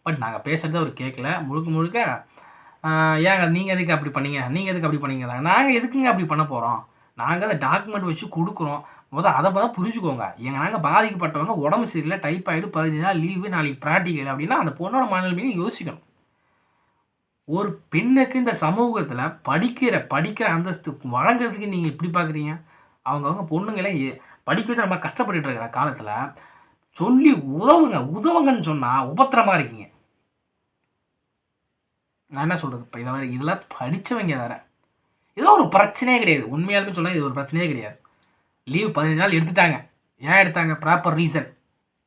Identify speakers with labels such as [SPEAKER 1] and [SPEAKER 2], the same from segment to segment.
[SPEAKER 1] But நாங்கள் பேசுகிறத அவர் கேட்கல. முழுக்க முழுக்க ஏங்க நீங்கள் எதுக்கு அப்படி பண்ணீங்க, நீங்கள் எதுக்கு அப்படி பண்ணீங்க, நாங்கள் எதுக்குங்க அப்படி பண்ண போகிறோம், நாங்கள் அதை டாக்குமெண்ட் வச்சு கொடுக்குறோம். அதை தான் புரிஞ்சுக்கோங்க. நாங்கள் பாதிக்கப்பட்டவங்க உடம்பு சரியில்லை, டைப்பாய்டு, 15 நாள் லீவு, நாளைக்கு ப்ராக்டிக்கல் அப்படின்னா அந்த பொண்ணோட மனநிலைமையும் யோசிக்கணும். ஒரு பெண்ணுக்கு இந்த சமூகத்தில் படிக்கிற அந்தஸ்து வழங்குறதுக்கு நீங்கள் எப்படி பார்க்குறீங்க? அவங்கவுங்க பொண்ணுங்களே படிக்கிறது நம்ம கஷ்டப்பட்டுட்டு இருக்கிற காலத்தில் சொல்லி உதவுங்கன்னு சொன்னால் உபத்திரமாக இருக்கீங்க. நான் என்ன சொல்கிறது, இப்போ இதெல்லாம் படித்தவங்க வேறு, ஏதோ ஒரு பிரச்சனையே கிடையாது. உண்மையாலுமே சொன்னால் இது ஒரு பிரச்சனையே கிடையாது. லீவ் 15 நாள் எடுத்துட்டாங்க. ஏன் எடுத்தாங்க? Proper reason.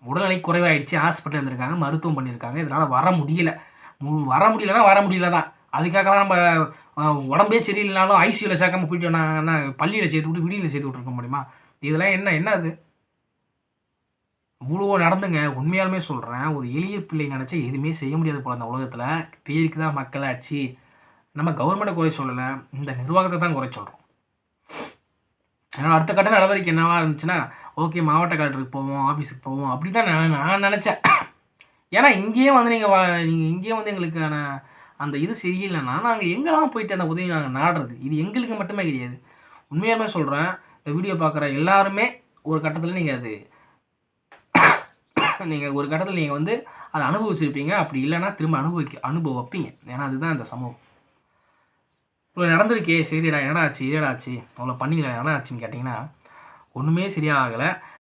[SPEAKER 1] உடல்நிலை குறைவாயிடுச்சு, ஹாஸ்பிட்டல் இருந்திருக்காங்க, மருத்துவம் பண்ணியிருக்காங்க, இதனால் வர முடியலன்னா வர முடியல தான். அதுக்காகலாம் நம்ம உடம்பே சரியில்லைனாலும் ஐசியூவில் சேர்க்காம போயிட்டு நான் பள்ளியில் சேர்த்து விட்டு விடியில் சேர்த்து விட்டுருக்க முடியுமா? இதெல்லாம் என்ன அது? இவ்வளோ நடந்துங்க. உண்மையாலுமே சொல்கிறேன், ஒரு எளிய பிள்ளை நினச்சா எதுவுமே செய்ய முடியாது போல் அந்த உலகத்தில். பேருக்கு தான் மக்களாட்சி. நம்ம கவர்மெண்ட்டை குறை சொல்லலை, இந்த நிர்வாகத்தை தான் குறை சொல்கிறோம். என்னோட அடுத்த கட்ட நடவடிக்கை என்னவா இருந்துச்சுன்னா, ஓகே மாவட்ட கலெக்டருக்கு போவோம், ஆஃபீஸுக்கு போவோம் அப்படி தான் நான் நினச்சேன். ஏன்னா இங்கேயே வந்து நீங்கள் இங்கேயே வந்து எங்களுக்கான அந்த இது சரியில்லைன்னா நாங்கள் எங்கெல்லாம் போயிட்டு அந்த உதவி நாங்கள் நாடுறது? இது எங்களுக்கு மட்டுமே கிடையாது. உண்மையாலுமே சொல்கிறேன், இந்த வீடியோ பார்க்குற எல்லாருமே ஒரு கட்டத்தில் ஒரு கட்டத்தில் நீங்கள் வந்து அதை அனுபவிச்சிருப்பீங்க. அப்படி இல்லைன்னா திரும்ப அனுபவிப்பீங்க. ஏன்னா அதுதான் இந்த சமூகம். இவ்வளோ நடந்திருக்கே, சரிடா என்னடா ஆச்சு, ஏடா ஆச்சு, அவ்வளோ பண்ணிங்களா என்ன ஆச்சுன்னு கேட்டிங்கன்னா ஒன்றுமே சரியாக ஆகலை.